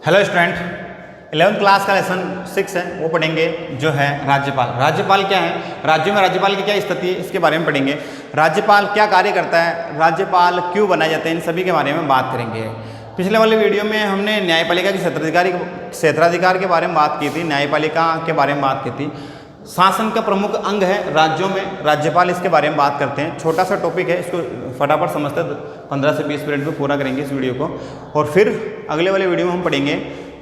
Hello student, 11th class का lesson 6 है वो पढ़ेंगे जो है राज्यपाल। राज्यपाल क्या है, राज्यों में राज्यपाल की क्या स्थिति है इसके बारे में पढ़ेंगे। राज्यपाल क्या कार्य करता है, राज्यपाल क्यों बनाए जाते हैं, इन सभी के बारे में बात करेंगे। पिछले वाले वीडियो में हमने न्यायपालिका के क्षेत्राधिकार के बारे में बात की थी, न्यायपालिका के बारे में बात की थी। शासन का प्रमुख अंग है राज्यों में राज्यपाल, इसके बारे में बात करते हैं। छोटा सा टॉपिक है, इसको फटाफट समझते 15 से 20 मिनट में पूरा करेंगे इस वीडियो को। और फिर अगले वाले वीडियो में हम पढ़ेंगे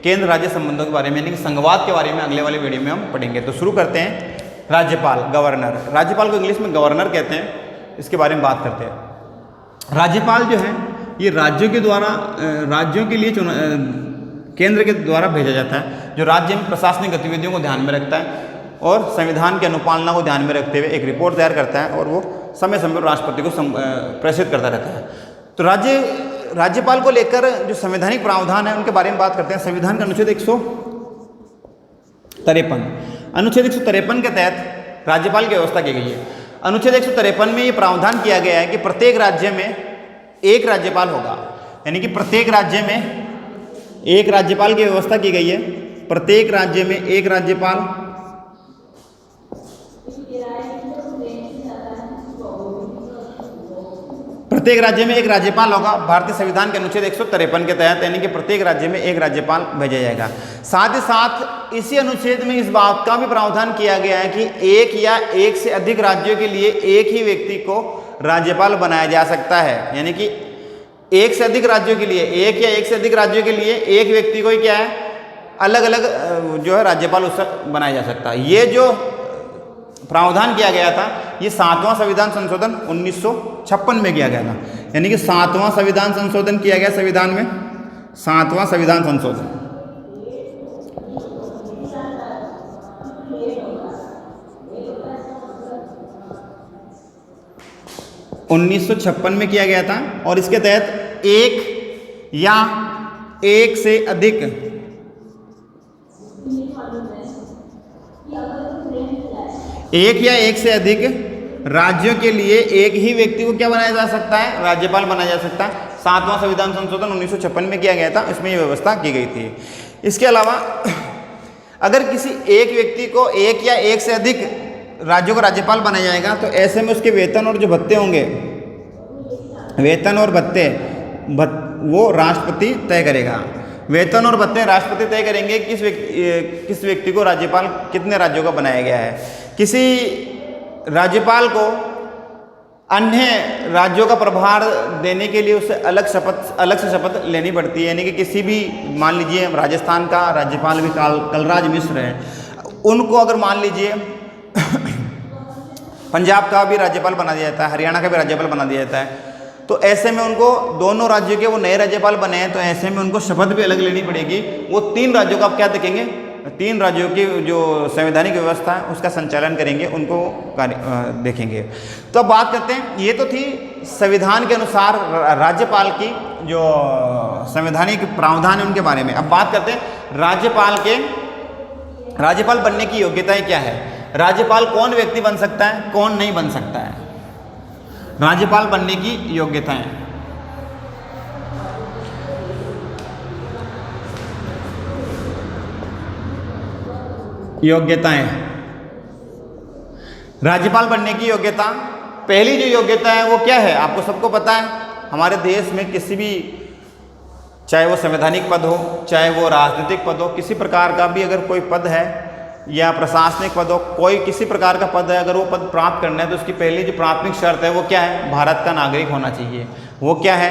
केंद्र राज्य संबंधों के बारे में, यानी कि संघवाद के बारे में अगले वाले वीडियो में हम पढ़ेंगे। तो शुरू करते हैं। राज्यपाल, गवर्नर, राज्यपाल को इंग्लिश में गवर्नर कहते हैं, इसके बारे में बात करते हैं। राज्यपाल जो है ये राज्यों के द्वारा राज्यों के लिए केंद्र के द्वारा भेजा जाता है, जो राज्य में प्रशासनिक गतिविधियों को ध्यान में रखता है और संविधान की अनुपालना को ध्यान में रखते हुए एक रिपोर्ट तैयार करता है और वो समय समय पर राष्ट्रपति को प्रेषित करता रहता है। तो राज्यपाल को लेकर जो संवैधानिक प्रावधान है उनके बारे में बात करते हैं। संविधान का अनुच्छेद 153, अनुच्छेद 153 के तहत राज्यपाल की व्यवस्था की गई है। अनुच्छेद 153 में ये प्रावधान किया गया है कि प्रत्येक राज्य में एक राज्यपाल होगा, यानी कि प्रत्येक राज्य में एक राज्यपाल की व्यवस्था की गई है। प्रत्येक राज्य में एक राज्यपाल, प्रत्येक राज्य में एक राज्यपाल होगा भारतीय संविधान के अनुच्छेद 153 के तहत, यानी कि प्रत्येक राज्य में एक राज्यपाल भेजा जाएगा। साथ ही साथ इसी अनुच्छेद में इस बात का भी प्रावधान किया गया है कि एक या एक से अधिक राज्यों के लिए एक ही व्यक्ति को राज्यपाल बनाया जा सकता है, यानी कि एक से अधिक राज्यों के लिए एक या एक से अधिक राज्यों के लिए एक व्यक्ति को ही क्या है अलग अलग जो है राज्यपाल उससे बनाया जा सकता है। ये जो प्रावधान किया गया था ये 7वां संविधान संशोधन 1956 में किया गया था, यानी कि 7वां संविधान संशोधन किया गया संविधान में, 7वां संविधान संशोधन। (1956) में किया गया था और इसके तहत एक या एक से अधिक राज्यों के लिए एक ही व्यक्ति को क्या बनाया जा सकता है, राज्यपाल बनाया जा सकता है। 7वां संविधान संशोधन 1956 में किया गया था, इसमें ये व्यवस्था की गई थी। इसके अलावा अगर किसी एक व्यक्ति को एक या एक से अधिक राज्यों का राज्यपाल बनाया जाएगा तो ऐसे में उसके वेतन और जो भत्ते होंगे, वेतन और भत्ते वो राष्ट्रपति तय करेगा। वेतन और भत्ते राष्ट्रपति तय करेंगे किस व्यक्ति को राज्यपाल कितने राज्यों का बनाया गया है। किसी राज्यपाल को अन्य राज्यों का प्रभार देने के लिए उसे अलग से शपथ लेनी पड़ती है, यानी कि किसी भी, मान लीजिए राजस्थान का राज्यपाल भी कलराज मिश्र है, उनको अगर मान लीजिए पंजाब का भी राज्यपाल बना दिया जाता है, हरियाणा का भी राज्यपाल बना दिया जाता है, तो ऐसे में उनको दोनों राज्यों के वो नए राज्यपाल बने हैं तो ऐसे में उनको शपथ भी अलग लेनी पड़ेगी। वो 3 राज्यों का आप क्या देखेंगे, 3 राज्यों की जो संवैधानिक व्यवस्था है उसका संचालन करेंगे, उनको देखेंगे। तो अब बात करते हैं, ये तो थी संविधान के अनुसार राज्यपाल की जो संवैधानिक प्रावधान है उनके बारे में। अब बात करते हैं राज्यपाल बनने की योग्यताएं क्या है, राज्यपाल कौन व्यक्ति बन सकता है, कौन नहीं बन सकता है। राज्यपाल बनने की योग्यताएं, राज्यपाल बनने की योग्यता, पहली जो योग्यता है वो क्या है, आपको सबको पता है। हमारे देश में किसी भी, चाहे वो संवैधानिक पद हो, चाहे वो राजनीतिक पद हो, किसी प्रकार का भी अगर कोई पद है या प्रशासनिक पद हो, कोई किसी प्रकार का पद है, अगर वो पद प्राप्त करना है तो उसकी पहली जो प्राथमिक शर्त है वो क्या है, भारत का नागरिक होना चाहिए। वो क्या है,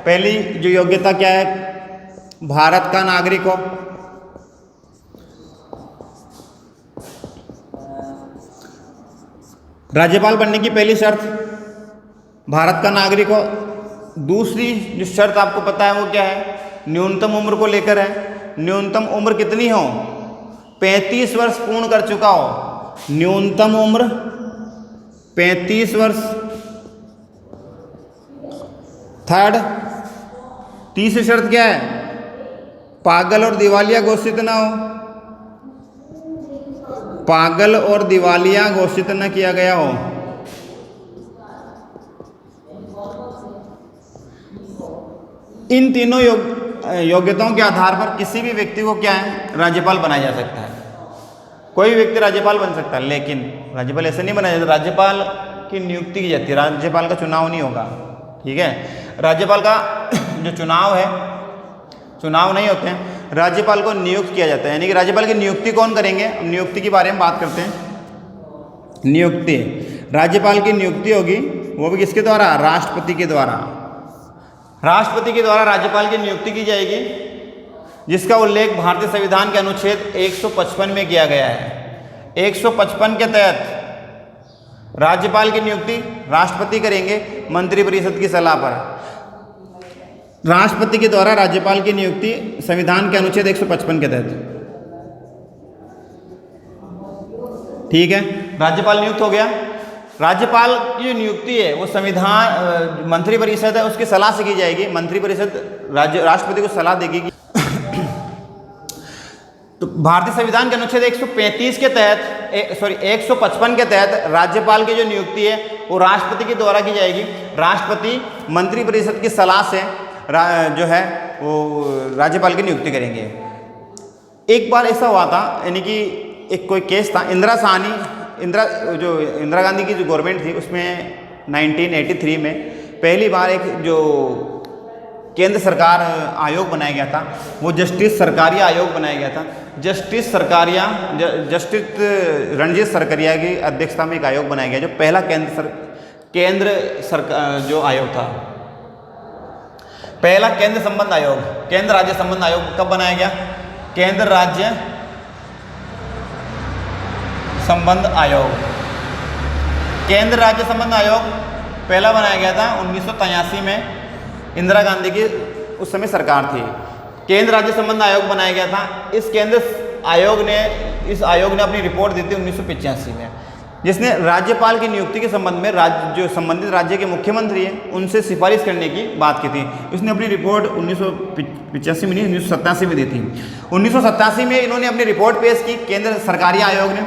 पहली जो योग्यता क्या है, भारत का नागरिक हो। राज्यपाल बनने की पहली शर्त भारत का नागरिक हो। दूसरी जो शर्त आपको पता है वो क्या है, न्यूनतम उम्र को लेकर है। न्यूनतम उम्र कितनी हो, 35 वर्ष पूर्ण कर चुका हो, न्यूनतम उम्र 35 वर्ष। तीसरी शर्त क्या है, पागल और दिवालिया घोषित ना हो, पागल और दिवालिया घोषित न किया गया हो। इन तीनों योग्यताओं के आधार पर किसी भी व्यक्ति को क्या है राज्यपाल बनाया जा सकता है। कोई भी व्यक्ति राज्यपाल बन सकता है, लेकिन राज्यपाल ऐसे नहीं बनाया जाता। राज्यपाल की नियुक्ति की जाती है, राज्यपाल का चुनाव नहीं होगा। ठीक है, राज्यपाल का जो चुनाव है, चुनाव नहीं होते हैं, राज्यपाल को नियुक्त किया जाता है। यानी कि राज्यपाल की नियुक्ति कौन करेंगे, हम नियुक्ति के बारे में बात करते हैं। नियुक्ति, राज्यपाल की नियुक्ति होगी, वो भी किसके द्वारा, राष्ट्रपति के द्वारा। राष्ट्रपति के द्वारा राज्यपाल की नियुक्ति की जाएगी, जिसका उल्लेख भारतीय संविधान के अनुच्छेद 155 में किया गया है। 155 के तहत राज्यपाल की नियुक्ति राष्ट्रपति करेंगे मंत्रिपरिषद की सलाह पर। राष्ट्रपति के द्वारा राज्यपाल की नियुक्ति संविधान के अनुच्छेद 155 के तहत। ठीक है, राज्यपाल नियुक्त हो गया। राज्यपाल की जो नियुक्ति है वो संविधान मंत्रिपरिषद है उसकी सलाह से की जाएगी। मंत्रिपरिषद राष्ट्रपति को सलाह देगी। तो भारतीय संविधान के अनुच्छेद 135 के तहत 155 के तहत राज्यपाल की जो नियुक्ति है वो राष्ट्रपति के द्वारा की जाएगी। राष्ट्रपति मंत्रिपरिषद की सलाह से जो है वो राज्यपाल की नियुक्ति करेंगे। एक बार ऐसा हुआ था, यानी कि एक कोई केस था, इंदिरा गांधी की जो गवर्नमेंट थी उसमें 1983 में पहली बार एक जो केंद्र सरकार आयोग बनाया गया था, वो जस्टिस सरकारिया आयोग बनाया गया था। जस्टिस रणजीत सरकारिया की अध्यक्षता में एक आयोग बनाया गया, जो पहला केंद्र सरकार जो आयोग था, पहला केंद्र संबंध आयोग, केंद्र राज्य संबंध आयोग कब बनाया गया, केंद्र राज्य संबंध आयोग। केंद्र राज्य संबंध आयोग पहला बनाया गया था 1983 में, इंदिरा गांधी की उस समय सरकार थी। केंद्र राज्य संबंध आयोग बनाया गया था। इस आयोग ने अपनी रिपोर्ट दी थी 1985 में, जिसने राज्यपाल की नियुक्ति के संबंध में जो संबंधित राज्य के मुख्यमंत्री हैं उनसे सिफारिश करने की बात की थी। उसने अपनी रिपोर्ट 1985 में नहीं, 1987 में दी थी। 1987 में इन्होंने अपनी रिपोर्ट पेश की। केंद्र सरकारिया आयोग ने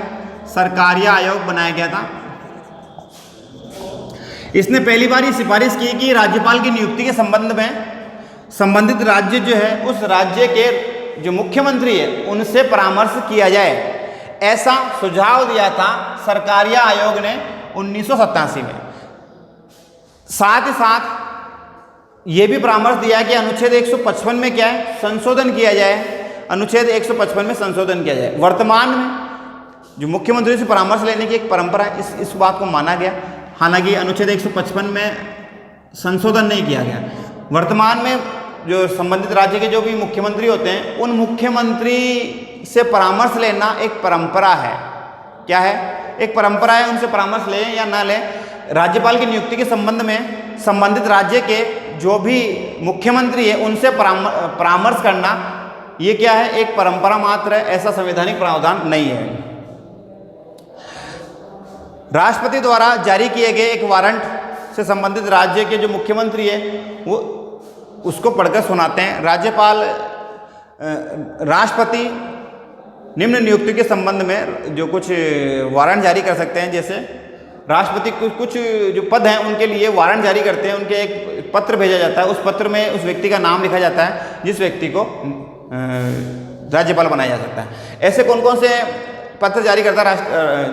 सरकारिया आयोग बनाया गया था। इसने पहली बार ये सिफारिश की कि राज्यपाल की नियुक्ति के संबंध में संबंधित राज्य जो है उस राज्य के जो मुख्यमंत्री है उनसे परामर्श किया जाए, ऐसा सुझाव दिया था सरकारिया आयोग ने 1987 में। साथ ही साथ ये भी परामर्श दिया कि अनुच्छेद 155 में क्या है, संशोधन किया जाए। अनुच्छेद 155 में संशोधन किया जाए। वर्तमान में जो मुख्यमंत्री से परामर्श लेने की एक परंपरा है, इस बात को माना गया। हालांकि अनुच्छेद 155 में संशोधन नहीं किया गया। वर्तमान में जो संबंधित राज्य के जो भी मुख्यमंत्री होते हैं उन मुख्यमंत्री से परामर्श लेना एक परंपरा है। क्या है, एक परंपरा है। उनसे परामर्श लें या ना लें, राज्यपाल की नियुक्ति के संबंध में संबंधित राज्य के जो भी मुख्यमंत्री है उनसे परामर्श करना, ये क्या है, एक परंपरा मात्र है। ऐसा संवैधानिक प्रावधान नहीं है। राष्ट्रपति द्वारा जारी किए गए एक वारंट से संबंधित राज्य के जो मुख्यमंत्री है वो उसको पढ़कर सुनाते हैं। राष्ट्रपति निम्न नियुक्ति के संबंध में जो कुछ वारंट जारी कर सकते हैं। जैसे राष्ट्रपति कुछ जो पद हैं उनके लिए वारंट जारी करते हैं, उनके एक पत्र भेजा जाता है। उस पत्र में उस व्यक्ति का नाम लिखा जाता है जिस व्यक्ति को राज्यपाल बनाया जा सकता है। ऐसे कौन कौन से पत्र जारी करता है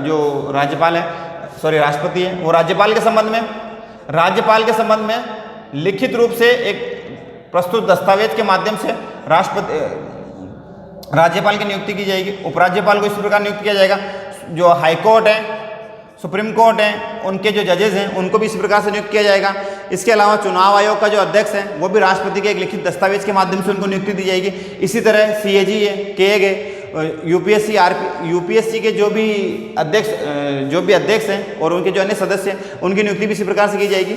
जो राज्यपाल है, राष्ट्रपति है, वो राज्यपाल के संबंध में लिखित रूप से एक प्रस्तुत दस्तावेज के माध्यम से राज्यपाल की नियुक्ति की जाएगी। उपराज्यपाल को इस प्रकार नियुक्त किया जाएगा। जो हाई कोर्ट है, सुप्रीम कोर्ट है, उनके जो जजेस हैं उनको भी इसी प्रकार से नियुक्त किया जाएगा। इसके अलावा चुनाव आयोग का जो अध्यक्ष है वो भी राष्ट्रपति के एक लिखित दस्तावेज के माध्यम से उनको नियुक्ति दी जाएगी। इसी तरह CAG है, KA यूपीएससी के जो भी अध्यक्ष हैं और उनके जो अन्य सदस्य हैं उनकी नियुक्ति भी इसी प्रकार से की जाएगी।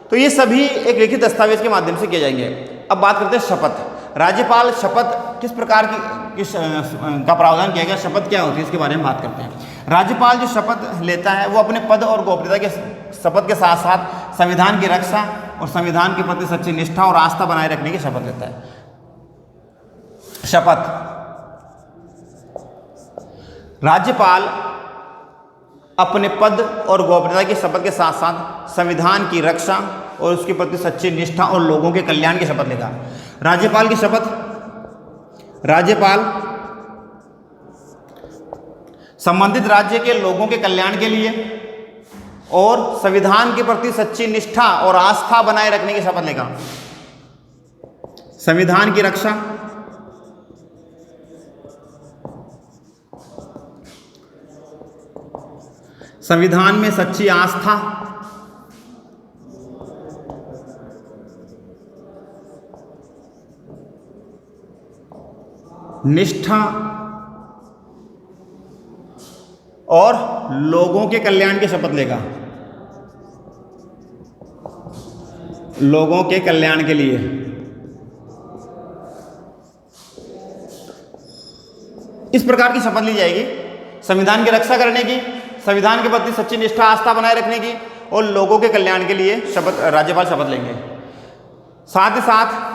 तो ये सभी एक लिखित दस्तावेज के माध्यम से किए जाएंगे। अब बात करते हैं शपथ। राज्यपाल शपथ किस प्रकार का प्रावधान किया गया, शपथ क्या होती है, इसके बारे में बात करते हैं। राज्यपाल जो शपथ लेता है वो अपने पद और गोपनीयता के शपथ के साथ साथ संविधान की रक्षा और संविधान के प्रति सच्ची निष्ठा और आस्था बनाए रखने की शपथ लेता है। शपथ, राज्यपाल अपने पद और गोपनीयता की शपथ के साथ साथ संविधान की रक्षा और उसके प्रति सच्ची निष्ठा और लोगों के कल्याण की शपथ लेगा। राज्यपाल की शपथ, राज्यपाल संबंधित राज्य के लोगों के कल्याण के लिए और संविधान के प्रति सच्ची निष्ठा और आस्था बनाए रखने की शपथ लेगा। संविधान की रक्षा, संविधान में सच्ची आस्था, निष्ठा और लोगों के कल्याण की शपथ लेगा। लोगों के कल्याण के लिए इस प्रकार की शपथ ली जाएगी। संविधान की रक्षा करने की, संविधान के प्रति सच्ची निष्ठा आस्था बनाए रखने की और लोगों के कल्याण के लिए शपथ राज्यपाल शपथ लेंगे। साथ ही साथ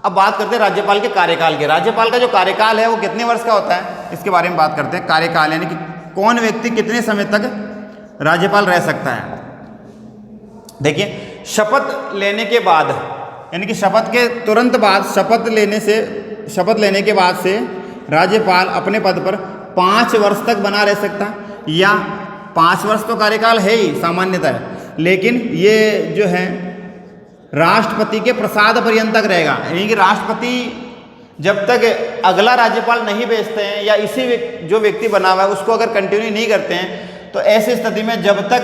अब बात करते हैं राज्यपाल के कार्यकाल के। राज्यपाल का जो कार्यकाल है वो कितने वर्ष का होता है, इसके बारे में बात करते हैं। कार्यकाल यानी कि कौन व्यक्ति कितने समय तक राज्यपाल रह सकता है। देखिए, शपथ लेने के बाद यानी कि शपथ के तुरंत बाद, शपथ लेने के बाद से राज्यपाल अपने पद पर 5 वर्ष तक बना रह सकता है, या 5 वर्ष तो कार्यकाल है ही सामान्यतः, लेकिन ये जो है राष्ट्रपति के प्रसाद पर्यंत तक रहेगा। यानी कि राष्ट्रपति जब तक अगला राज्यपाल नहीं भेजते हैं या इसी जो व्यक्ति बना हुआ है उसको अगर कंटिन्यू नहीं करते हैं, तो ऐसी स्थिति में जब तक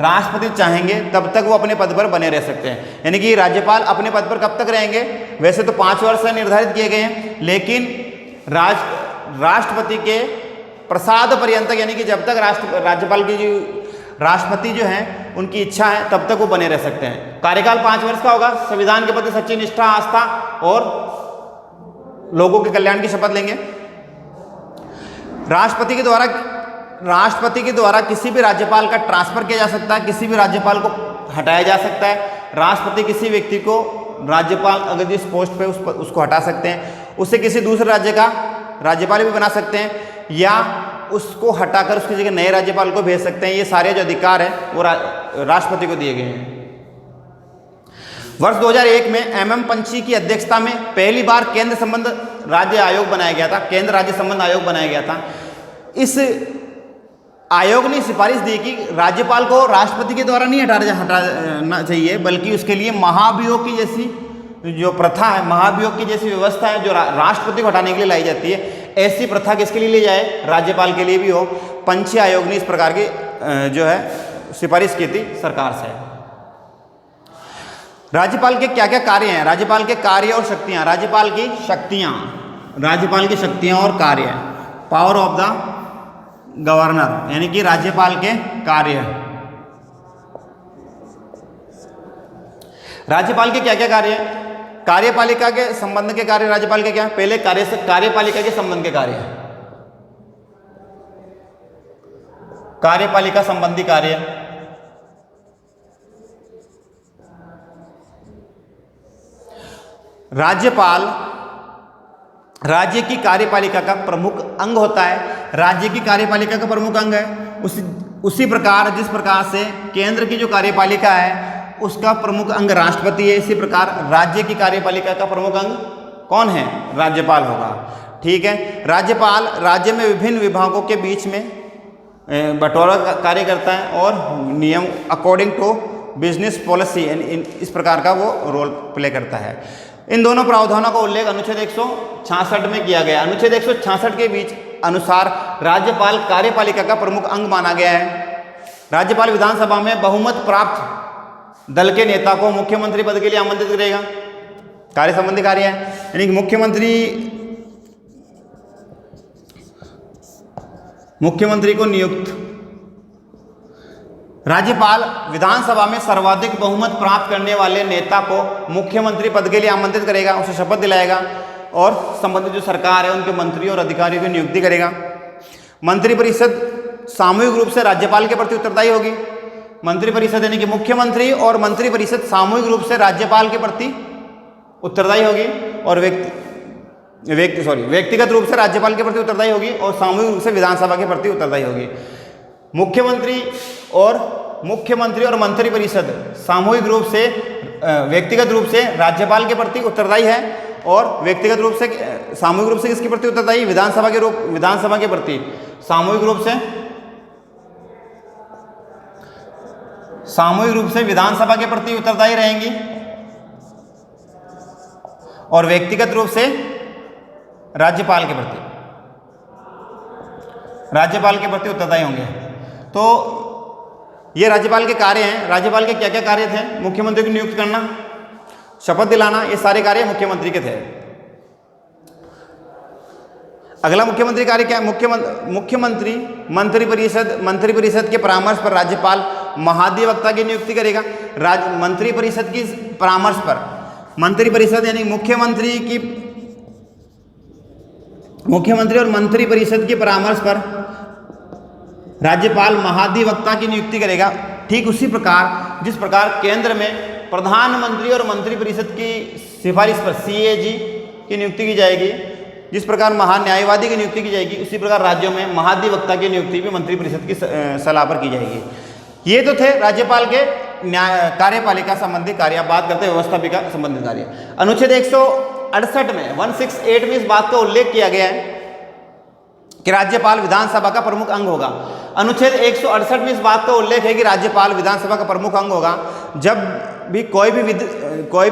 राष्ट्रपति चाहेंगे तब तक वो अपने पद पर बने रह सकते हैं। यानी कि राज्यपाल अपने पद पर कब तक रहेंगे, वैसे तो 5 वर्ष निर्धारित किए गए हैं, लेकिन राष्ट्रपति के प्रसाद पर्यंत, यानी कि जब तक राज्यपाल की जो राष्ट्रपति जो हैं उनकी इच्छा है तब तक वो बने रह सकते हैं। कार्यकाल 5 वर्ष का होगा। संविधान के प्रति सच्ची निष्ठा, आस्था और लोगों के कल्याण की शपथ लेंगे। राष्ट्रपति के द्वारा किसी भी राज्यपाल का ट्रांसफर किया जा सकता है, किसी भी राज्यपाल को हटाया जा सकता है। राष्ट्रपति किसी व्यक्ति को राज्यपाल अगर जिस पोस्ट पे उसको हटा सकते हैं, उसे किसी दूसरे राज्य का राज्यपाल भी बना सकते हैं, या उसको हटाकर उसकी जगह नए राज्यपाल को भेज सकते हैं। ये सारे जो अधिकार है वो राष्ट्रपति को दिए गए हैं। वर्ष 2001 में MM पंची की अध्यक्षता में पहली बार केंद्र संबंध राज्य आयोग बनाया गया था, केंद्र राज्य संबंध आयोग बनाया गया था। इस आयोग ने सिफारिश दी कि राज्यपाल को राष्ट्रपति के द्वारा नहीं हटाना चाहिए, बल्कि उसके लिए महाभियोग की जैसी जो प्रथा है, महाभियोग की जैसी व्यवस्था है जो राष्ट्रपति को हटाने के लिए लाई जाती है, ऐसी प्रथा किसके लिए ली जाए, राज्यपाल के लिए भी हो। पंची आयोग ने इस प्रकार की जो है सिफारिश की थी सरकार से। राज्यपाल के क्या क्या कार्य हैं, राज्यपाल के कार्य और शक्तियां। राज्यपाल की शक्तियां और कार्य, पावर ऑफ द गवर्नर, यानी कि राज्यपाल के कार्य। राज्यपाल के क्या क्या कार्य हैं, कार्यपालिका के संबंध के कार्य राज्यपाल के क्या, पहले कार्यपालिका के संबंध के कार्य, कार्यपालिका संबंधी कार्य। राज्यपाल राज्य की कार्यपालिका का प्रमुख अंग होता है, राज्य की कार्यपालिका का प्रमुख अंग है। उसी प्रकार जिस प्रकार से केंद्र की जो कार्यपालिका है उसका प्रमुख अंग राष्ट्रपति है, इसी प्रकार राज्य की कार्यपालिका का प्रमुख अंग कौन है, राज्यपाल होगा। ठीक है, राज्यपाल राज्य में विभिन्न विभागों के बीच में बंटवारा कार्य करता है और नियम अकॉर्डिंग टू बिजनेस पॉलिसी इस प्रकार का वो रोल प्ले करता है। इन दोनों प्रावधानों का उल्लेख अनुच्छेद 166 में किया गया। अनुच्छेद 166 के बीच अनुसार राज्यपाल कार्यपालिका का प्रमुख अंग माना गया है। राज्यपाल विधानसभा में बहुमत प्राप्त दल के नेता को मुख्यमंत्री पद के लिए आमंत्रित करेगा। कार्य संबंधी कार्य है, यानी कि मुख्यमंत्री को नियुक्त। राज्यपाल विधानसभा में सर्वाधिक बहुमत प्राप्त करने वाले नेता को मुख्यमंत्री पद के लिए आमंत्रित करेगा, उसे शपथ दिलाएगा और संबंधित जो सरकार है उनके मंत्रियों और अधिकारियों की नियुक्ति करेगा। मंत्रिपरिषद सामूहिक रूप से राज्यपाल के प्रति उत्तरदायी होगी। मंत्रिपरिषद यानी कि मुख्यमंत्री और मंत्रिपरिषद सामूहिक रूप से राज्यपाल के प्रति उत्तरदायी होगी और व्यक्तिगत रूप से राज्यपाल के प्रति उत्तरदायी होगी और सामूहिक रूप से विधानसभा के प्रति उत्तरदायी होगी। मुख्यमंत्री और मंत्रिपरिषद सामूहिक रूप से व्यक्तिगत रूप से राज्यपाल के प्रति उत्तरदायी है और व्यक्तिगत रूप से सामूहिक रूप से किसके प्रति उत्तरदायी? विधानसभा के प्रति सामूहिक रूप से विधानसभा के प्रति उत्तरदायी रहेंगी और व्यक्तिगत रूप से राज्यपाल के प्रति उत्तरदायी होंगे। तो ये राज्यपाल के कार्य हैं। राज्यपाल के क्या क्या कार्य थे? मुख्यमंत्री की नियुक्त करना, शपथ दिलाना, ये सारे कार्य मुख्यमंत्री के थे। अगला मुख्यमंत्री कार्य क्या है? मुख्यमंत्री मंत्री परिषद के परामर्श पर राज्यपाल महाधिवक्ता की नियुक्ति करेगा। मंत्री परिषद की परामर्श पर, मंत्री परिषद यानी मुख्यमंत्री और मंत्री परिषद के परामर्श पर राज्यपाल महाधिवक्ता की नियुक्ति करेगा। ठीक उसी प्रकार जिस प्रकार केंद्र में प्रधानमंत्री और मंत्री परिषद की सिफारिश पर CAG की नियुक्ति की जाएगी, जिस प्रकार महान्यायवादी की नियुक्ति की जाएगी, उसी प्रकार राज्यों में महाधिवक्ता की नियुक्ति भी मंत्री परिषद की सलाह पर की जाएगी। ये तो थे राज्यपाल के कार्यपालिका संबंधी कार्य। अब बात करते हैं व्यवस्थापिका संबंधित कार्य। अनुच्छेद 168 में 168 में इस बात का उल्लेख किया गया है कि राज्यपाल विधानसभा का प्रमुख अंग होगा। अनुच्छेद 168 में इस बात का उल्लेख है कि राज्यपाल विधानसभा का प्रमुख अंग होगा। जब भी कोई भी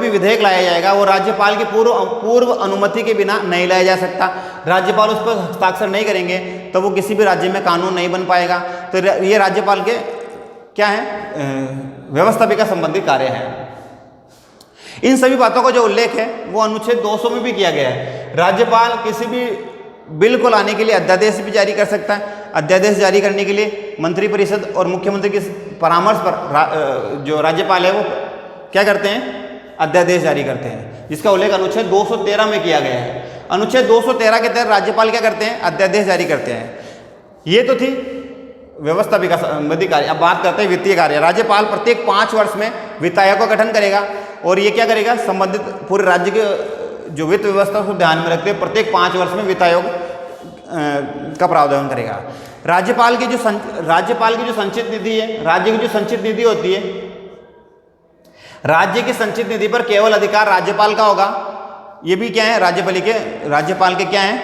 विधेयक लाया जाएगा वो राज्यपाल की पूर्व अनुमति के बिना नहीं लाया जा सकता। राज्यपाल उस पर हस्ताक्षर नहीं करेंगे तो वो किसी भी राज्य में कानून नहीं बन पाएगा। तो ये राज्यपाल के क्या है? व्यवस्थापिका संबंधी कार्य है। इन सभी बातों का जो उल्लेख है वो अनुच्छेद 200 में भी किया गया है। राज्यपाल किसी भी बिल को लाने के लिए अध्यादेश भी जारी कर सकता है। अध्यादेश जारी करने के लिए मंत्री परिषद और मुख्यमंत्री के परामर्श पर जो राज्यपाल है वो क्या करते हैं? अध्यादेश जारी करते हैं, जिसका उल्लेख अनुच्छेद 213 में किया गया है। अनुच्छेद 213 के तहत राज्यपाल क्या करते हैं? अध्यादेश जारी करते हैं। ये तो थी व्यवस्थापिका संबंधी कार्य। अब बात करते हैं वित्तीय कार्य। राज्यपाल प्रत्येक 5 वर्ष में वित्त आयोग का गठन करेगा और ये क्या करेगा? संबंधित पूरे राज्य के जो वित्त व्यवस्था को ध्यान में रखते हुए प्रत्येक 5 वर्ष में वित्त आयोग का प्रावधान करेगा। राज्यपाल की जो संचित निधि है, राज्य की जो संचित निधि होती है, राज्य की संचित निधि पर केवल अधिकार राज्यपाल का होगा। ये भी क्या है? राज्यपाल के क्या है?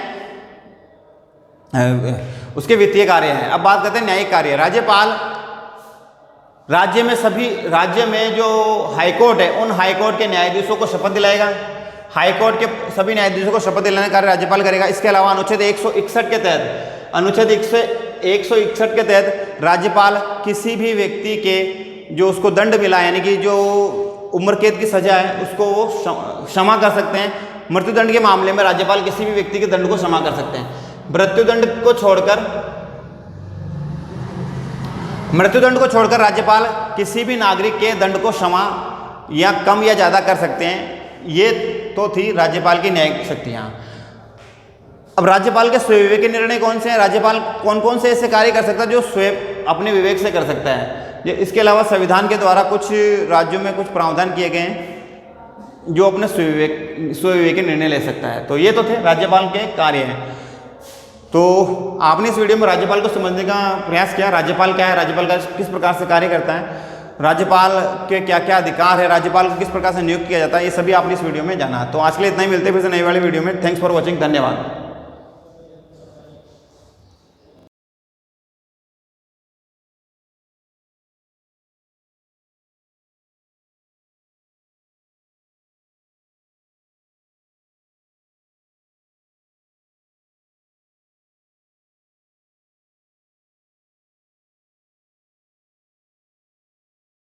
उसके वित्तीय कार्य हैं। अब बात करते हैं न्यायिक कार्य। राज्यपाल राज्य में जो हाईकोर्ट है उन हाईकोर्ट के न्यायाधीशों को शपथ दिलाएगा। हाईकोर्ट के सभी न्यायाधीशों को शपथ दिलाने का कार्य राज्यपाल करेगा। इसके अलावा अनुच्छेद 161 के तहत राज्यपाल किसी भी व्यक्ति के जो उसको दंड मिला यानी कि जो उम्र कैद की सजा है उसको वो क्षमा कर सकते हैं। मृत्युदंड के मामले में राज्यपाल किसी भी व्यक्ति के दंड को क्षमा कर सकते हैं। मृत्युदंड को छोड़कर राज्यपाल किसी भी नागरिक के दंड को क्षमा या कम या ज़्यादा कर सकते हैं। ये तो थी राज्यपाल की न्यायिक शक्तियाँ। अब राज्यपाल के स्वविवेक के निर्णय कौन से हैं? राज्यपाल कौन कौन से ऐसे कार्य कर सकता है जो स्वयं अपने विवेक से कर सकता है? इसके अलावा संविधान के द्वारा कुछ राज्यों में कुछ प्रावधान किए गए हैं जो अपने स्वविवेक के निर्णय ले सकता है। तो ये तो थे राज्यपाल के कार्य हैं। तो आपने इस वीडियो में राज्यपाल को समझने का प्रयास किया। राज्यपाल क्या है, राज्यपाल का किस प्रकार से कार्य करता है, राज्यपाल के क्या क्या अधिकार है, राज्यपाल को किस प्रकार से नियुक्त किया जाता है, ये सभी आपने इस वीडियो में जाना। तो आज के लिए इतना ही। मिलते हैं फिर से नई वाली वीडियो में। Thanks for watching. धन्यवाद।